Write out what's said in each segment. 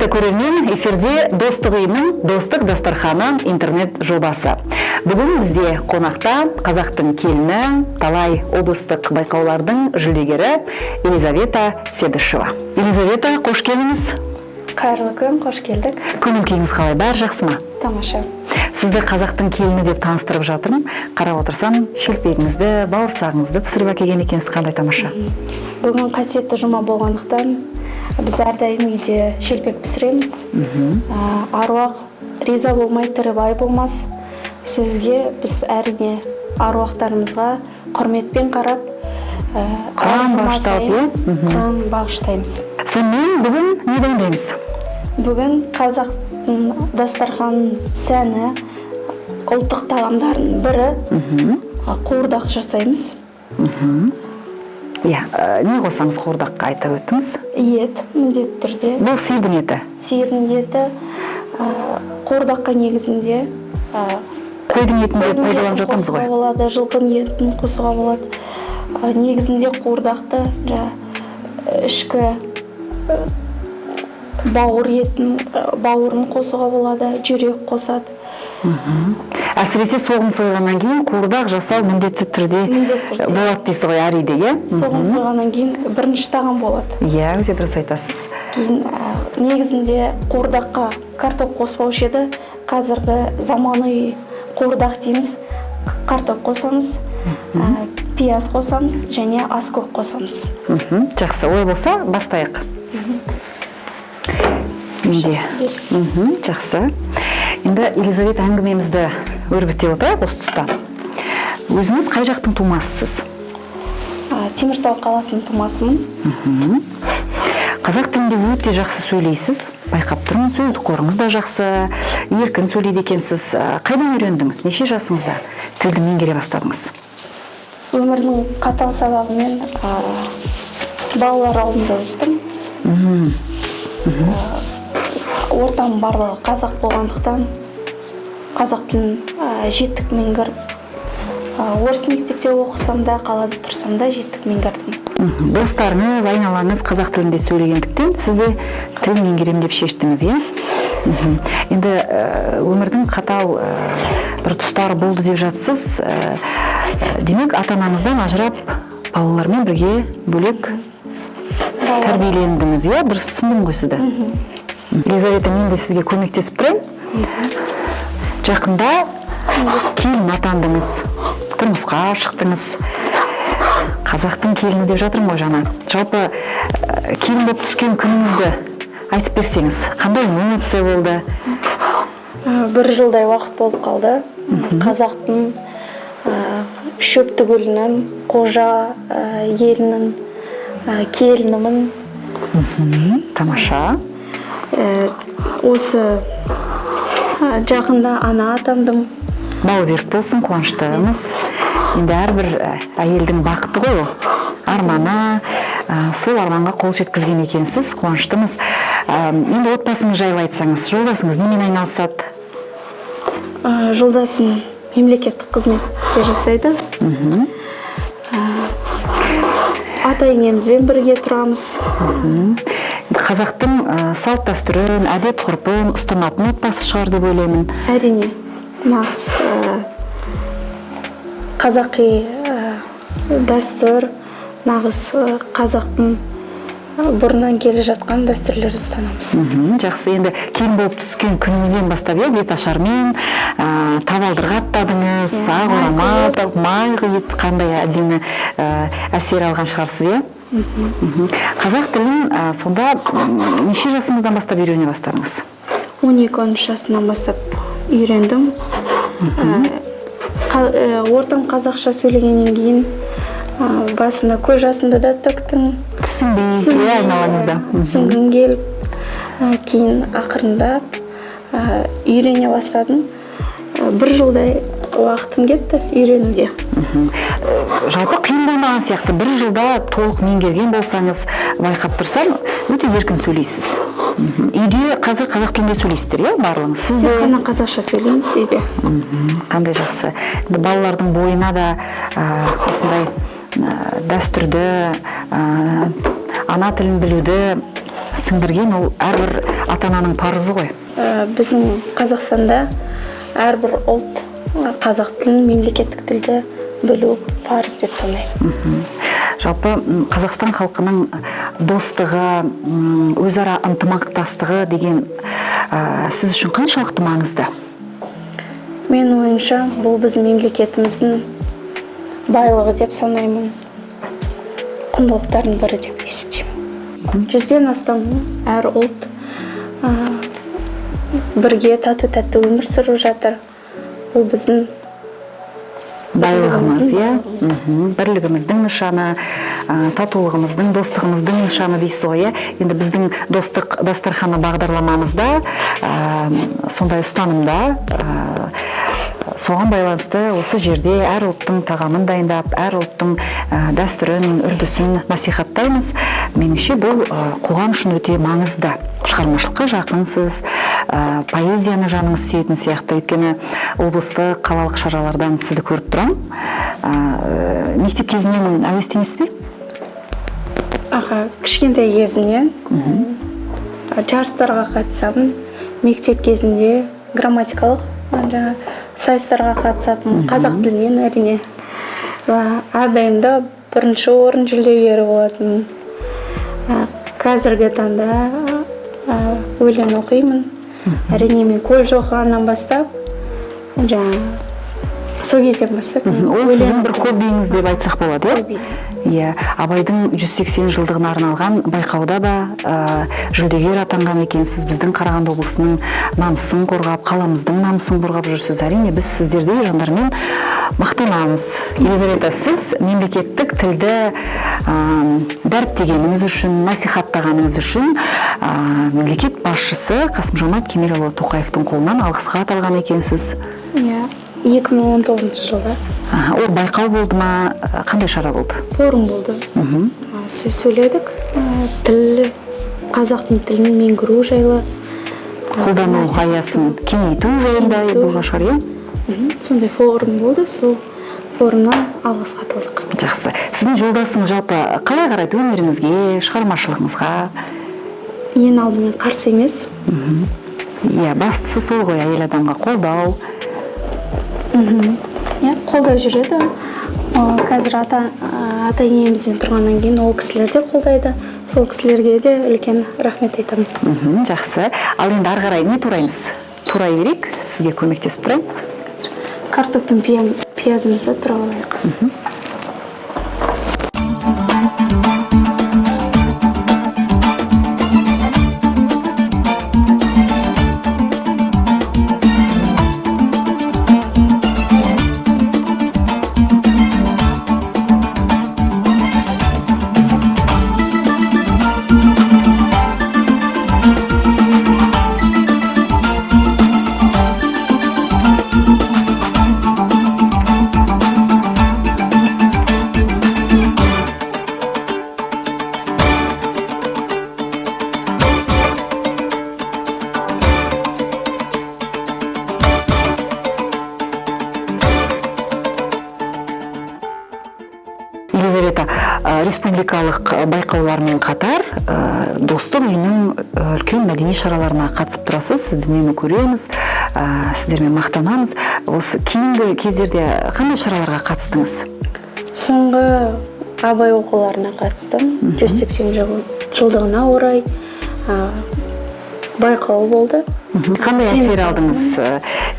Құрметті көрермен, эфирде Достық үйінің Достық дастарханы интернет жобасы. Бүгін бізде қонақта қазақтың келіні, талай облыстық байқаулардың жүлдегері Елизавета Седышева. Елизавета, қош келдіңіз. Қайырлы күн, қош келдік. Көңіл-күйіңіз қалай, бәрі жақсы ма? Тамаша. Сізді қазақтың келіні деп таныстырып жатырмын. Қарап отырсам, шелпегіңізді, бауырсағыңызды пісіріп әкелген екенсіз, қандай тамаша. Бүгін қасиетті жұма болғандықтан біз әрдайым үйде шелпек пісіреміз. Аруақ риза болмай тірі бай болмас. Сөзге біз әрине аруақтарымызға құрметпен қарап, құран бағыштаймыз. Сонымен бүгін не дайындаймыз? Бүгін қазақтың дастарханының сәні, ұлттық тағамдардың бірі қуырдақ жасаймыз. Не қосамыз қуырдаққа, айтып өттіңіз? Ет, міндетті түрде. Бұл сиырдың еті? Сиырдың еті. Қуырдаққа негізінде қойдың етін де пайдаланып жатамыз ғой? Болады, жылқының етін қосуға болады. Негізінде қуырдақты ішкі бауырын қосуға болады, жүрек қосады. Әсіресе соғым сойғаннан кейін қуырдақ жасау міндетті түрде болады дейсіз ғой, әр үйде, иә? Соғым сойғаннан кейін бірінші тағам болады. Иә, өте дұрыс айтасыз. Кейін негізінде қуырдаққа картоп қоспаушы еді, қазіргі заманауи қуырдақ дейміз, картоп қосамыз, пияз қосамыз және аскөк қосамыз. Жақсы, ой болса бастайық. Менде. Жақсы. Енді Елизавета әңгімемізді өрбіте отырайық осы тұста. Өзіңіз қай жақтың тумасысыз? Теміртау қаласының тумасымын. Қазақ тілінде өте жақсы сөйлейсіз. Байқап тұрмын, сөздік қорыңыз да жақсы, еркін сөйлейді екенсіз. Қайдан үйрендіңіз? Неше жасыңызда тілді меңгере бастадыңыз? Өмірдің қатал сабағымен балалар ауылында өстім. Ортам барлығы қазақ болғандықтан қазақ тілін жеттік меңгеріп, орыс мектепте оқысам да, қалада тұрсам да жеттік меңгердім. Достарыңыз, айналаңыз қазақ тілінде сөйлегендіктен сізде тіл меңгерем деп шештіңіз, иә? Енді өмірдің қатал бір тұстары болды деп жатсыз. Демек, ата-анаңыздан ажырап, балалармен бірге бөлек тәрбиелендіңіз, иә? Дұрыс түсіндім ғой сізді. Елизавета, мен де сізге көмектесіп тұрайын. Жақында келін атандыңыз, тұрмысқа шықтыңыз. Қазақтың келіні деп жатырмын ғой жаңа. Жалпы келін болып түскен күніңізді айтып берсеңіз, қандай эмоция болды? Бір жылдай уақыт болып қалды. Қазақтың шөпті гүлінің, қожа елінің келінімін. Тамаша. Осы жақында ана атандым. Бауы берік болсын, қуаныштымыз. Енді әрбір әйелдің бақыты ғой, арманы, сол арманға қол жеткізген екенсіз, қуаныштымыз. Енді отбасыңыз жайлы айтсаңыз, жолдасыңыз немен айналысады? Жолдасым мемлекеттік қызметте жасайды. Ата-енемізбен бірге тұрамыз. Қазақтың салт дәстүрін, әдет ғұрпын ұстанатын отбасы шығар деп ойлаймын. Әрине, нағыз қазақи дәстүр, нағыз қазақтың бұрыннан келе жатқан дәстүрлерді ұстанамыз. Жақсы, енді келін болып түскен күніңізден бастап, бет ашармен табалдырға аттадыңыз, ақ орама, май құйып, қандай әдемі әсер алған шығарсыз, иә? Қазақ тілін сонда неше жасыңыздан бастап үйрене бастадыңыз? 12-13 жасынан бастап үйрендім. Ортам қазақша сөйлегеннен кейін басында көз жасымда да төктім. Түсінбей, айналаңызда. Түсінгім келіп, кейін ақырындап үйрене бастадым. Бір жылдай уақытым кетті үйренуге. Жалпы қиын болмаған сияқты, бір жылда толық меңгерген болсаңыз, байқап тұрсам, өте еркін сөйлейсіз. Үйде қазір қазақ тілінде сөйлейсіздер, иә, барлығыңыз? Сіз де қана қазақша сөйлейміз үйде. Қандай жақсы. Балалардың бойына да осындай дәстүрді, ана тілін білуді сіңдірген ол әрбір ата-ананың парызы ғой. Біздің Қазақстанда әрбір ұлт қазақ тілін, мемлекеттік тілді білу парыз деп санаймын. Жалпы Қазақстан халқының достығы, өзара ынтымақтастығы деген сіз үшін қаншалықты маңызды? Мен ойымша, бұл біздің мемлекетіміздің байлығы деп санаймын, құндылықтардың бірі деп есептеймін. 100-ден астам әр ұлт бірге тату-тәтті өмір сүріп жатыр. Бұл біздің байлығымыз, бірлігіміздің нышаны, татулығымыздың, достығымыздың нышаны дейсіз ғой. Енді біздің достық дастарханы бағдарламамызда сондай ұстанымда, соған байланысты осы жерде әр ұлттың тағамын дайындап, әр ұлттың дәстүрін, үрдісін насихаттаймыз. Меніңше бұл қоғам үшін өте маңызды. Шығармашылыққа жақынсыз, поэзияны жаныңыз сүйетін сияқты. Өйткені облыстық, қалалық шаралардан сізді көріп тұрам. Мектеп кезінен әуестенесіз бе? Кішкентай кезінен жарыстарға қатысамын. Мектеп кезінде грамматикалық сайыстарға қатысатын, қазақ тілінен әрине. Әрдайымда бірінші орын жүлдегері болатын. Қазіргі таңда өлең оқимын. Әрине мен колледж оқығаннан бастап, сол кезден бастап. Ол сіздің бір хоббиіңіз деп айтсақ болады, иә? Абайдың 180 жылдығына арналған байқауда да жүлдегер атанған екенсіз. Біздің Қарағанды облысының намысын қорғап, қаламыздың намысын қорғап жүрсіз. Әрине біз сіздердей жандармен мақтанамыз. Елизавета, сіз мемлекеттік тілді дәріптегеніңіз үшін, насихаттағаныңыз үшін мемлекет басшысы Қасым-Жомарт Кемелұлы Тоқаевтың қолынан алғысқа аталған екенсіз. 2019 жылда. Ол байқау болды ма? Қандай шара болды? Форум болды. Сөз сөйледік. Тіл, қазақтың тілін меңгеру жайлы. Қолдану аясын кеңейту жайында болған шығар, иә? Сондай форум болды. Сол форумнан алғысқа аталдық. Жақсы. Сіздің жолдасыңыз жалпы қалай қарайды өнеріңізге, шығармашылығыңызға? Ең алдымен қарсы емес. Иә, бастысы сол ғой, әйел адамға қолдау. Қолдау жүреді. Қазір ата-енемізбен тұрғаннан кейін ол кісілер де қолдайды. Сол кісілерге де үлкен рахмет айтамын. Жақсы. Ал енді ары қарай не тураймыз? Турай берейік, сізге көмектесіп тұрайын. Картоп пен пиязымызды тұра алайық. Елизавета, республикалық байқаулармен қатар достық үйінің үлкен мәдени шараларына қатысып тұрасыз. Сізді үнемі көреміз, сіздермен мақтанамыз. Осы кейінгі кездерде қандай шараларға қатыстыңыз? Соңғы абай оқуларына қатыстым. 180 жылдығына орай байқау болды. Қандай әсер алдыңыз?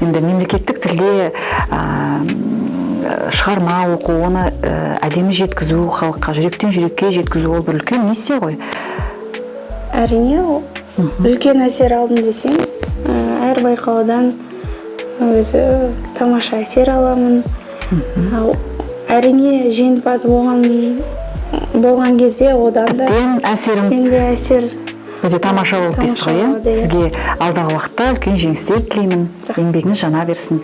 Енді мемлекеттік тілде шығарма оқу, оны әдемі жеткізу, халыққа жүректен жүрекке жеткізу, ол бір үлкен миссия ғой. Әрине, үлкен әсер алдым десең, әр байқаудан өзі тамаша әсер аламын. Әрине, жеңімпаз болған кезде одан да әсер өте тамаша болып дейсіз ғой. Сізге алдағы уақытта үлкен жеңістер тілеймін. Еңбегіңіз жана берсін.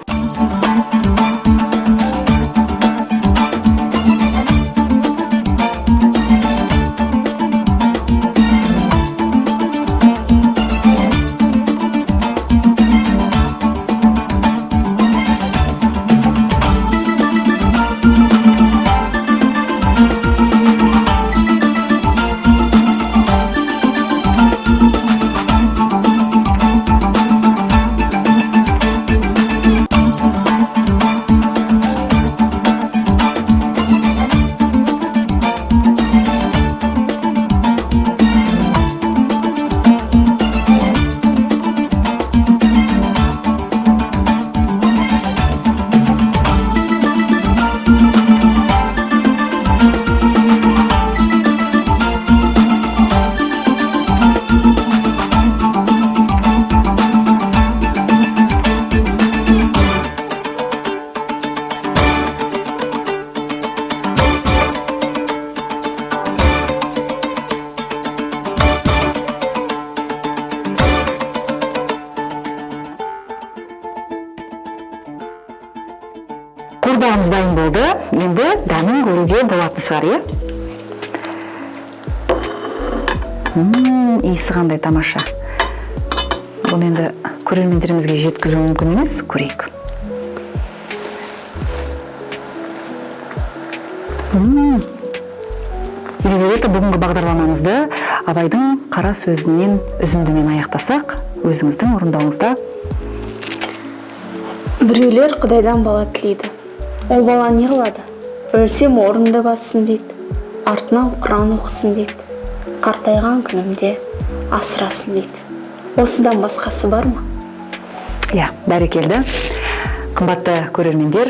Қуырдағымыз дайын болды. Енді дәмін көруге болатын шығар, е? Иісі қандай тамаша. Бұны енді көрермендерімізге жеткізу мүмкін емес, көрейік. Елизавета, бүгінгі бағдарламамызды Абайдың қара сөзінен үзіндімен аяқтасақ, өзіңіздің орындауыңызда. Біреулер Құдайдан бала тілейді. Ол бала не қылады? Өлсем орынды бассын дейді. Артынан Құран оқысын дейді. Қартайған күнімде асырасын дейді. Осыдан басқасы бар ма? Иә, бәрекелді. Қымбатты көрермендер,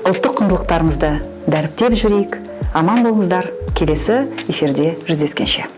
ұлттық құндылықтарымызды дәріптеп жүрейік. Аман болыңыздар. Келесі эфирде жүздескенше.